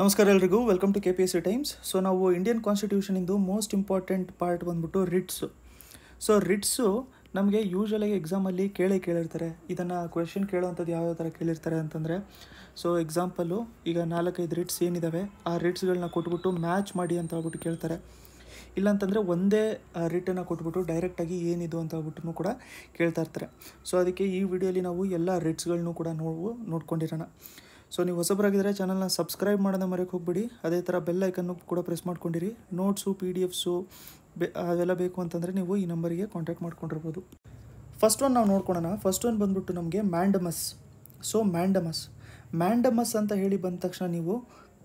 ನಮಸ್ಕಾರ ಎಲ್ರಿಗೂ welcome to KPSC Times. So ನಾವು ಇಂಡಿಯನ್ ಕಾನ್ಸ್ಟಿಟ್ಯೂಷನಿಂದು ಮೋಸ್ಟ್ ಇಂಪಾರ್ಟೆಂಟ್ ಪಾರ್ಟ್ ಬಂದ್ಬಿಟ್ಟು ರಿಟ್ಸು. ಸೊ ರಿಟ್ಸು ನಮಗೆ ಯೂಶ್ವಲಾಗಿ ಎಕ್ಸಾಮಲ್ಲಿ ಕೇಳಿರ್ತಾರೆ. ಇದನ್ನು ಕ್ವೆಶನ್ ಕೇಳೋವಂಥದ್ದು ಯಾವ ಥರ ಕೇಳಿರ್ತಾರೆ ಅಂತಂದರೆ, ಸೊ ಎಕ್ಸಾಂಪಲು ಈಗ 4-5 ರಿಟ್ಸ್ ಏನಿದ್ದಾವೆ ಆ ರಿಟ್ಸ್ಗಳನ್ನ ಕೊಟ್ಬಿಟ್ಟು ಮ್ಯಾಚ್ ಮಾಡಿ ಅಂತ ಹೇಳ್ಬಿಟ್ಟು ಕೇಳ್ತಾರೆ. ಇಲ್ಲಾಂತಂದರೆ ಒಂದೇ ರಿಟನ್ನು ಕೊಟ್ಬಿಟ್ಟು ಡೈರೆಕ್ಟಾಗಿ ಏನಿದು ಅಂತ ಹೇಳ್ಬಿಟ್ಟು ಕೂಡ ಕೇಳ್ತಾ ಇರ್ತಾರೆ. ಸೊ ಅದಕ್ಕೆ ಈ ವಿಡಿಯೋಲಿ ನಾವು ಎಲ್ಲ ರಿಟ್ಸ್ಗಳನ್ನೂ ಕೂಡ ನೋಡ್ಕೊಂಡಿರೋಣ. ಸೊ ನೀವು ಹೊಸಬರಾಗಿದ್ದರೆ ಚಾನಲ್ನ ಸಬ್ಸ್ಕ್ರೈಬ್ ಮಾಡೋದ ಮರೆಯೋಕೆ ಹೋಗ್ಬಿಡಿ. ಅದೇ ಥರ ಬೆಲ್ ಐಕನ್ನು ಕೂಡ ಪ್ರೆಸ್ ಮಾಡ್ಕೊಂಡಿರಿ. ನೋಟ್ಸು PDFಸು ಅವೆಲ್ಲ ಬೇಕು ಅಂತಂದರೆ ನೀವು ಈ ನಂಬರಿಗೆ ಕಾಂಟ್ಯಾಕ್ಟ್ ಮಾಡ್ಕೊಂಡಿರ್ಬೋದು. ಫಸ್ಟ್ ಒನ್ ನಾವು ನೋಡ್ಕೊಳ್ಳೋಣ. ಫಸ್ಟ್ ಒನ್ ಬಂದ್ಬಿಟ್ಟು ನಮಗೆ ಮ್ಯಾಂಡಮಸ್. ಸೊ ಮ್ಯಾಂಡಮಸ್ ಅಂತ ಹೇಳಿ ಬಂದ ತಕ್ಷಣ ನೀವು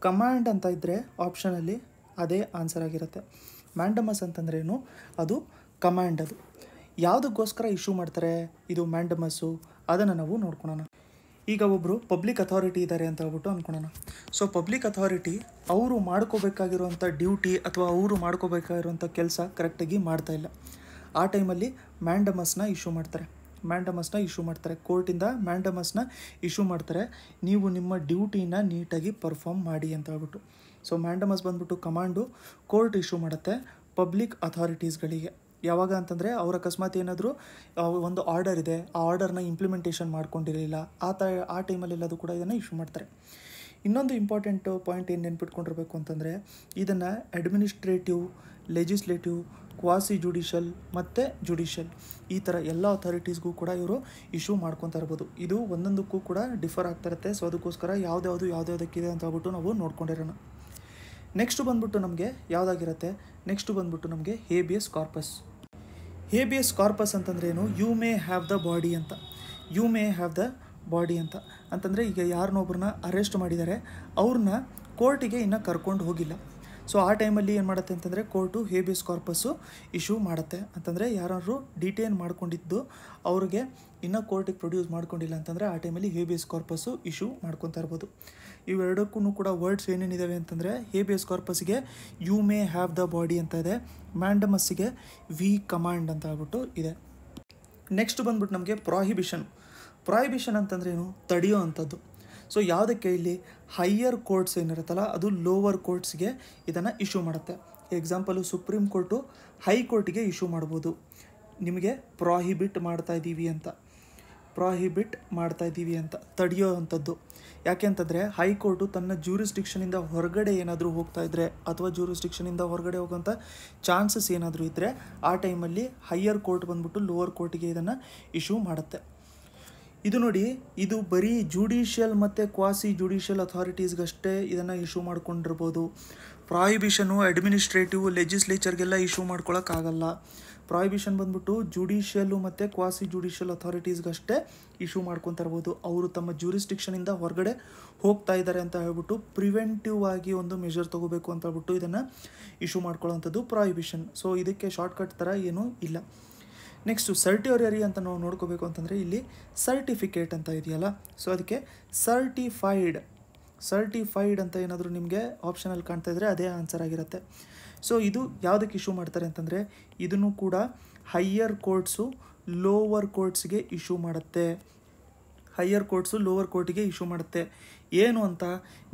ಕಮಾಂಡ್ ಅಂತ ಇದ್ದರೆ ಆಪ್ಷನಲ್ಲಿ ಅದೇ ಆನ್ಸರ್ ಆಗಿರುತ್ತೆ. ಮ್ಯಾಂಡಮಸ್ ಅಂತಂದ್ರೇನು? ಅದು ಕಮಾಂಡ್. ಅದು ಯಾವುದಕ್ಕೋಸ್ಕರ ಇಶ್ಯೂ ಮಾಡ್ತಾರೆ ಇದು ಮ್ಯಾಂಡಮಸ್ಸು, ಅದನ್ನು ನಾವು ನೋಡ್ಕೊಳ್ಳೋಣ. ಈಗ ಒಬ್ಬರು ಪಬ್ಲಿಕ್ ಅಥಾರಿಟಿ ಇದ್ದಾರೆ ಅಂತ ಹೇಳ್ಬಿಟ್ಟು ಅಂದ್ಕೊಳ್ಳೋಣ. ಸೊ ಪಬ್ಲಿಕ್ ಅಥಾರಿಟಿ ಅವರು ಮಾಡ್ಕೋಬೇಕಾಗಿರುವಂಥ ಡ್ಯೂಟಿ ಅಥವಾ ಅವರು ಮಾಡ್ಕೋಬೇಕಾಗಿರುವಂಥ ಕೆಲಸ ಕರೆಕ್ಟಾಗಿ ಮಾಡ್ತಾಯಿಲ್ಲ. ಆ ಟೈಮಲ್ಲಿ ಮ್ಯಾಂಡಮಸ್ನ ಇಶ್ಯೂ ಮಾಡ್ತಾರೆ. ಕೋರ್ಟಿಂದ ಮ್ಯಾಂಡಮಸ್ನ ಇಶ್ಯೂ ಮಾಡ್ತಾರೆ. ನೀವು ನಿಮ್ಮ ಡ್ಯೂಟಿನ ನೀಟಾಗಿ ಪರ್ಫಾರ್ಮ್ ಮಾಡಿ ಅಂತ ಹೇಳ್ಬಿಟ್ಟು. ಸೊ ಮ್ಯಾಂಡಮಸ್ ಬಂದ್ಬಿಟ್ಟು ಕಮಾಂಡು ಕೋರ್ಟ್ ಇಶ್ಯೂ ಮಾಡುತ್ತೆ ಪಬ್ಲಿಕ್ ಅಥಾರಿಟೀಸ್ಗಳಿಗೆ. ಯಾವಾಗ ಅಂತಂದರೆ ಅವ್ರ ಅಕಸ್ಮಾತ್ ಏನಾದರೂ ಒಂದು ಆರ್ಡರ್ ಇದೆ, ಆ ಆರ್ಡರ್ನ ಇಂಪ್ಲಿಮೆಂಟೇಷನ್ ಮಾಡ್ಕೊಂಡಿರಲಿಲ್ಲ, ಆ ಟೈಮಲ್ಲೆಲ್ಲದು ಕೂಡ ಇದನ್ನು ಇಶ್ಯೂ ಮಾಡ್ತಾರೆ. ಇನ್ನೊಂದು ಇಂಪಾರ್ಟೆಂಟ್ ಪಾಯಿಂಟ್ ಏನು ನೆನ್ಪಿಟ್ಕೊಂಡಿರಬೇಕು ಅಂತಂದರೆ, ಇದನ್ನು ಅಡ್ಮಿನಿಸ್ಟ್ರೇಟಿವ್, ಲೆಜಿಸ್ಲೇಟಿವ್, ಕ್ವಾಸಿ ಜುಡಿಷಿಯಲ್ ಮತ್ತು ಜುಡಿಷಿಯಲ್ ಈ ಥರ ಎಲ್ಲ ಅಥಾರಿಟೀಸ್ಗೂ ಕೂಡ ಇವರು ಇಶ್ಯೂ ಮಾಡ್ಕೊತಾ ಇರ್ಬೋದು. ಇದು ಒಂದೊಂದಕ್ಕೂ ಕೂಡ ಡಿಫರ್ ಆಗ್ತಾ ಇರುತ್ತೆ. ಸೊ ಅದಕ್ಕೋಸ್ಕರ ಯಾವುದಕ್ಕಿದೆ ಅಂತ ಹೇಳ್ಬಿಟ್ಟು ನಾವು ನೋಡ್ಕೊಂಡಿರೋಣ. ನೆಕ್ಸ್ಟ್ ಬಂದ್ಬಿಟ್ಟು ನಮಗೆ ಯಾವುದಾಗಿರುತ್ತೆ? ನೆಕ್ಸ್ಟ್ ಬಂದ್ಬಿಟ್ಟು ನಮಗೆ ಹೇಬಿಯಸ್ ಕಾರ್ಪಸ್ ಅಂತಂದ್ರೇನು? You may have the body ಅಂತ ಅಂತಂದರೆ, ಈಗ ಯಾರನ್ನೊಬ್ಬರನ್ನ ಅರೆಸ್ಟ್ ಮಾಡಿದ್ದಾರೆ, ಅವ್ರನ್ನ ಕೋರ್ಟಿಗೆ ಇನ್ನೂ ಕರ್ಕೊಂಡು ಹೋಗಿಲ್ಲ. ಸೊ ಆ ಟೈಮಲ್ಲಿ ಏನು ಮಾಡುತ್ತೆ ಅಂತಂದರೆ ಕೋರ್ಟು ಹೇಬಿಯಸ್ ಕಾರ್ಪಸ್ಸು ಇಶ್ಯೂ ಮಾಡುತ್ತೆ. ಅಂತಂದರೆ ಯಾರಾದರೂ ಡಿಟೇನ್ ಮಾಡ್ಕೊಂಡಿದ್ದು ಅವ್ರಿಗೆ ಇನ್ನೂ ಕೋರ್ಟಿಗೆ ಪ್ರೊಡ್ಯೂಸ್ ಮಾಡ್ಕೊಂಡಿಲ್ಲ ಅಂತಂದರೆ ಆ ಟೈಮಲ್ಲಿ ಹೇಬಿಯಸ್ ಕಾರ್ಪಸ್ಸು ಇಶ್ಯೂ ಮಾಡ್ಕೊತಾ ಇರ್ಬೋದು. ಇವೆರಡಕ್ಕೂ ಕೂಡ ವರ್ಡ್ಸ್ ಏನೇನಿದ್ದಾವೆ ಅಂತಂದರೆ, ಹೇಬಿಯಸ್ ಕಾರ್ಪಸ್ಸಿಗೆ you may have the body ಅಂತ ಇದೆ, ಮ್ಯಾಂಡಮಸ್ಸಿಗೆ ವಿ ಕಮಾಂಡ್ ಅಂತ ಹೇಳ್ಬಿಟ್ಟು ಇದೆ. ನೆಕ್ಸ್ಟ್ ಬಂದ್ಬಿಟ್ಟು ನಮಗೆ ಪ್ರಾಹಿಬಿಷನ್ ಅಂತಂದ್ರೇನು? ತಡೆಯೋ ಅಂಥದ್ದು. ಸೊ ಯಾವುದಕ್ಕೆ? ಇಲ್ಲಿ ಹೈಯರ್ ಕೋರ್ಟ್ಸ್ ಏನಿರುತ್ತಲ್ಲ ಅದು ಲೋವರ್ ಕೋರ್ಟ್ಸ್ಗೆ ಇದನ್ನು ಇಶ್ಯೂ ಮಾಡುತ್ತೆ. ಎಕ್ಸಾಂಪಲು ಸುಪ್ರೀಂ ಕೋರ್ಟು ಹೈಕೋರ್ಟಿಗೆ ಇಶ್ಯೂ ಮಾಡ್ಬೋದು, ನಿಮಗೆ ಪ್ರಾಹಿಬಿಟ್ ಮಾಡ್ತಾ ಇದ್ದೀವಿ ಅಂತ ತಡೆಯೋ ಅಂಥದ್ದು. ಯಾಕೆ ಅಂತಂದರೆ ಹೈಕೋರ್ಟು ತನ್ನ ಜ್ಯೂರಿಸ್ಡಿಕ್ಷನಿಂದ ಹೊರಗಡೆ ಏನಾದರೂ ಹೋಗ್ತಾ ಇದ್ದರೆ ಅಥವಾ ಜ್ಯೂರಿಸ್ಡಿಕ್ಷನಿಂದ ಹೊರಗಡೆ ಹೋಗೋಂಥ ಚಾನ್ಸಸ್ ಏನಾದರೂ ಇದ್ದರೆ ಆ ಟೈಮಲ್ಲಿ ಹೈಯರ್ ಕೋರ್ಟ್ ಬಂದ್ಬಿಟ್ಟು ಲೋವರ್ ಕೋರ್ಟಿಗೆ ಇದನ್ನು ಇಶ್ಯೂ ಮಾಡುತ್ತೆ. ಇದು ನೋಡಿ, ಇದು ಬರೀ ಜುಡಿಷಿಯಲ್ ಮತ್ತು ಕ್ವಾಸಿ ಜುಡಿಷಿಯಲ್ ಅಥಾರಿಟೀಸ್ಗಷ್ಟೇ ಇದನ್ನು ಇಶ್ಯೂ ಮಾಡ್ಕೊಂಡಿರ್ಬೋದು. ಪ್ರಾಹಿಬಿಷನು ಅಡ್ಮಿನಿಸ್ಟ್ರೇಟಿವ್, ಲೆಜಿಸ್ಲೇಚರ್ಗೆಲ್ಲ ಇಶ್ಯೂ ಮಾಡ್ಕೊಳ್ಳೋಕ್ಕಾಗಲ್ಲ. ಪ್ರಾಹಿಬಿಷನ್ ಬಂದ್ಬಿಟ್ಟು ಜುಡಿಷಿಯಲ್ಲು ಮತ್ತು ಕ್ವಾಸಿ ಜುಡಿಷಿಯಲ್ ಅಥಾರಿಟೀಸ್ಗಷ್ಟೇ ಇಶ್ಯೂ ಮಾಡ್ಕೊತಾ ಇರ್ಬೋದು. ಅವರು ತಮ್ಮ ಜ್ಯೂರಿಸ್ಡಿಕ್ಷನಿಂದ ಹೊರಗಡೆ ಹೋಗ್ತಾ ಇದ್ದಾರೆ ಅಂತ ಹೇಳ್ಬಿಟ್ಟು ಪ್ರಿವೆಂಟಿವ್ ಆಗಿ ಒಂದು ಮೆಷರ್ ತೊಗೋಬೇಕು ಅಂತ ಹೇಳ್ಬಿಟ್ಟು ಇದನ್ನು ಇಶ್ಯೂ ಮಾಡ್ಕೊಳ್ಳೋವಂಥದ್ದು ಪ್ರಾಹಿಬಿಷನ್. ಸೊ ಇದಕ್ಕೆ ಶಾರ್ಟ್ಕಟ್ ಥರ ಏನೂ ಇಲ್ಲ. ನೆಕ್ಸ್ಟು ಸರ್ಟಿಯರಿ ಅಂತ ನಾವು ನೋಡ್ಕೋಬೇಕು ಅಂತಂದರೆ, ಇಲ್ಲಿ ಸರ್ಟಿಫಿಕೇಟ್ ಅಂತ ಇದೆಯಲ್ಲ, ಸೊ ಅದಕ್ಕೆ ಸರ್ಟಿಫೈಡ್ ಅಂತ ಏನಾದರೂ ನಿಮಗೆ ಆಪ್ಷನಲ್ಲಿ ಕಾಣ್ತಾ ಇದ್ದರೆ ಅದೇ ಆನ್ಸರ್ ಆಗಿರುತ್ತೆ. ಸೊ ಇದು ಯಾವುದಕ್ಕೆ ಇಶ್ಯೂ ಮಾಡ್ತಾರೆ ಅಂತಂದರೆ, ಇದನ್ನು ಕೂಡ ಹೈಯರ್ ಕೋರ್ಟ್ಸು ಲೋವರ್ ಕೋರ್ಟ್ಸ್ಗೆ ಇಶ್ಯೂ ಮಾಡುತ್ತೆ. ಏನು ಅಂತ?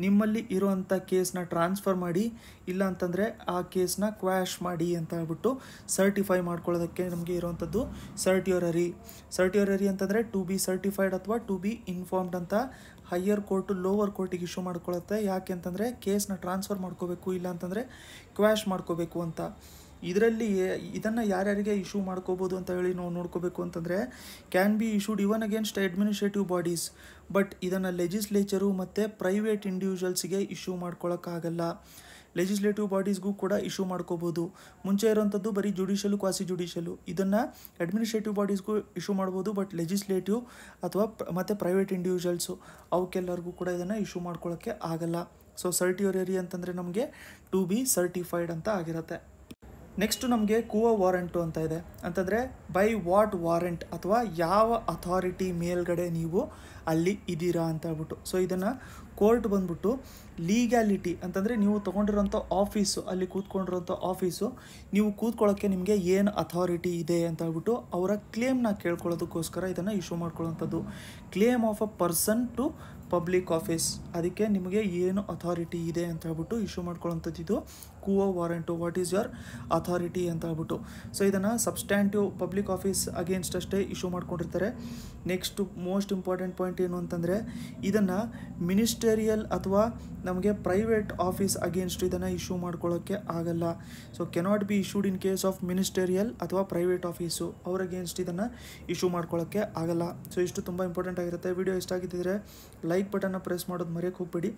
ನಿಮ್ಮಲ್ಲಿ ಇರುವಂಥ ಕೇಸ್ನ ಟ್ರಾನ್ಸ್ಫರ್ ಮಾಡಿ, ಇಲ್ಲ ಅಂತಂದರೆ ಆ ಕೇಸ್ನ ಕ್ವ್ಯಾಶ್ ಮಾಡಿ ಅಂತ ಹೇಳ್ಬಿಟ್ಟು ಸರ್ಟಿಫೈ ಮಾಡ್ಕೊಳ್ಳೋದಕ್ಕೆ ನಮಗೆ ಇರುವಂಥದ್ದು ಸರ್ಟಿಯರಿ ಅಂತಂದರೆ ಟು ಬಿ ಸರ್ಟಿಫೈಡ್ ಅಥವಾ ಟು ಬಿ ಇನ್ಫಾರ್ಮ್ಡ್ ಅಂತ ಹೈಯರ್ ಕೋರ್ಟು ಲೋವರ್ ಕೋರ್ಟಿಗೆ ಇಶ್ಯೂ ಮಾಡ್ಕೊಳ್ಳುತ್ತೆ. ಯಾಕೆ ಅಂತಂದರೆ ಕೇಸ್ನ ಟ್ರಾನ್ಸ್ಫರ್ ಮಾಡ್ಕೋಬೇಕು, ಇಲ್ಲ ಅಂತಂದರೆ ಕ್ವ್ಯಾಶ್ ಮಾಡ್ಕೋಬೇಕು ಅಂತ. ಇದನ್ನು ಯಾರ್ಯಾರಿಗೆ ಇಶ್ಯೂ ಮಾಡ್ಕೋಬೋದು ಅಂತ ಹೇಳಿ ನಾವು ನೋಡ್ಕೋಬೇಕು ಅಂತಂದರೆ, can be issued even against administrative bodies. But ಇದನ್ನು ಲೆಜಿಸ್ಲೇಚರು ಮತ್ತು ಪ್ರೈವೇಟ್ ಇಂಡಿವಿಜುವಲ್ಸಿಗೆ ಇಶ್ಯೂ ಮಾಡ್ಕೊಳ್ಳೋಕ್ಕಾಗಲ್ಲ. ಲೆಜಿಸ್ಲೇಟಿವ್ ಬಾಡೀಸ್ಗೂ ಕೂಡ ಇಶ್ಯೂ ಮಾಡ್ಕೋಬೋದು. ಮುಂಚೆ ಇರೋವಂಥದ್ದು ಬರೀ ಜುಡಿಷಿಯಲು, ಕ್ವಾಸಿ ಜುಡಿಷಿಯಲು. ಇದನ್ನು ಅಡ್ಮಿನಿಸ್ಟ್ರೇಟಿವ್ ಬಾಡೀಸ್ಗೂ ಇಶ್ಯೂ ಮಾಡ್ಬೋದು, ಬಟ್ ಲೆಜಿಸ್ಲೇಟಿವ್ ಅಥವಾ ಮತ್ತು ಪ್ರೈವೇಟ್ ಇಂಡಿವಿಜುವಲ್ಸು ಅವಕ್ಕೆಲ್ಲರಿಗೂ ಕೂಡ ಇದನ್ನು ಇಶ್ಯೂ ಮಾಡ್ಕೊಳ್ಳೋಕ್ಕೆ ಆಗಲ್ಲ. ಸೊ ಸರ್ಟಿಯರಿ ಅಂತಂದರೆ ನಮಗೆ ಟು ಬಿ ಸರ್ಟಿಫೈಡ್ ಅಂತ ಆಗಿರುತ್ತೆ. ನೆಕ್ಸ್ಟು ನಮಗೆ ಕುವೋ ವಾರಂಟು ಅಂತ ಇದೆ. ಅಂತಂದರೆ ಬೈ ವಾಟ್ ವಾರೆಂಟ್ ಅಥವಾ ಯಾವ ಅಥಾರಿಟಿ ಮೇಲ್ಗಡೆ ನೀವು ಅಲ್ಲಿ ಇದ್ದೀರಾ ಅಂತ ಹೇಳ್ಬಿಟ್ಟು. ಸೊ ಇದನ್ನು ಕೋರ್ಟ್ ಬಂದ್ಬಿಟ್ಟು ಲೀಗ್ಯಾಲಿಟಿ ಅಂತಂದರೆ ನೀವು ತೊಗೊಂಡಿರೋಂಥ ಆಫೀಸು, ಅಲ್ಲಿ ಕೂತ್ಕೊಂಡಿರೋಂಥ ಆಫೀಸು, ನೀವು ಕೂತ್ಕೊಳ್ಳೋಕ್ಕೆ ನಿಮಗೆ ಏನು ಅಥಾರಿಟಿ ಇದೆ ಅಂತ ಹೇಳ್ಬಿಟ್ಟು ಅವರ ಕ್ಲೇಮ್ನ ಕೇಳ್ಕೊಳ್ಳೋದಕ್ಕೋಸ್ಕರ ಇದನ್ನು ಇಶ್ಯೂ ಮಾಡ್ಕೊಳ್ಳೋವಂಥದ್ದು. Claim of a person to public office, ಅದಕ್ಕೆ ನಿಮಗೆ ಏನು ಅಥಾರಿಟಿ ಇದೆ ಅಂತ ಹೇಳ್ಬಿಟ್ಟು ಇಶ್ಯೂ ಮಾಡ್ಕೊಳ್ಳೋಂಥದ್ದು ಇದು quo warranto. What is your authority ಅಂತ ಹೇಳ್ಬಿಟ್ಟು. ಸೊ ಇದನ್ನು ಸಬ್ಸ್ಟ್ಯಾಂಟಿವ್ ಪಬ್ಲಿಕ್ ಆಫೀಸ್ ಅಗೇನ್ಸ್ಟ್ ಅಷ್ಟೇ ಇಶ್ಯೂ ಮಾಡ್ಕೊಂಡಿರ್ತಾರೆ. ನೆಕ್ಸ್ಟು ಮೋಸ್ಟ್ ಇಂಪಾರ್ಟೆಂಟ್ ಪಾಯಿಂಟ್ ಏನು ಅಂತಂದರೆ, ಇದನ್ನು ಮಿನಿಸ್ಟೇರಿಯಲ್ ಅಥವಾ ನಮಗೆ ಪ್ರೈವೇಟ್ ಆಫೀಸ್ ಅಗೇನ್ಸ್ಟ್ ಇದನ್ನು ಇಶ್ಯೂ ಮಾಡ್ಕೊಳ್ಳೋಕ್ಕೆ ಆಗಲ್ಲ. So cannot be issued in case of ministerial ಅಥವಾ ಪ್ರೈವೇಟ್ ಆಫೀಸು, ಅವ್ರ ಅಗೇನ್ಸ್ಟ್ ಇದನ್ನು ಇಶ್ಯೂ ಮಾಡ್ಕೊಳ್ಳೋಕ್ಕೆ ಆಗಲ್ಲ. ಸೊ ಇಷ್ಟು ತುಂಬ ಇಂಪಾರ್ಟೆಂಟ್ ಆಗಿರುತ್ತೆ. ವಿಡಿಯೋ ಇಷ್ಟ ಆಗಿದ್ದರೆ ಲೈಕ್ ಬಟನ್ನ ಪ್ರೆಸ್ ಮಾಡೋದು ಮರೆಯೋಕ್ಕೆ ಹೋಗ್ಬೇಡಿ.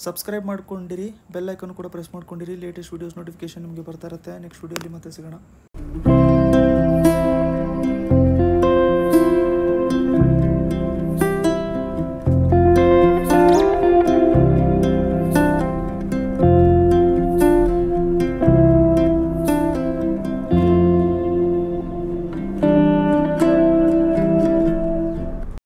ಸಬ್ಸ್ಕ್ರೈಬ್ ಮಾಡ್ಕೊಂಡಿರಿ, ಬೆಲ್ ಐಕನ್ ಕೂಡ ಪ್ರೆಸ್ ಮಾಡ್ಕೊಂಡಿರಿ. ಲೇಟೆಸ್ಟ್ ವೀಡಿಯೋಸ್ ನೋಟಿಫಿಕೇಶನ್ ನಿಮಗೆ ಬರ್ತಾ ಇರುತ್ತೆ. ನೆಕ್ಸ್ಟ್ ವೀಡಿಯೋಲಿ ಮತ್ತೆ ಸಿಗೋಣ.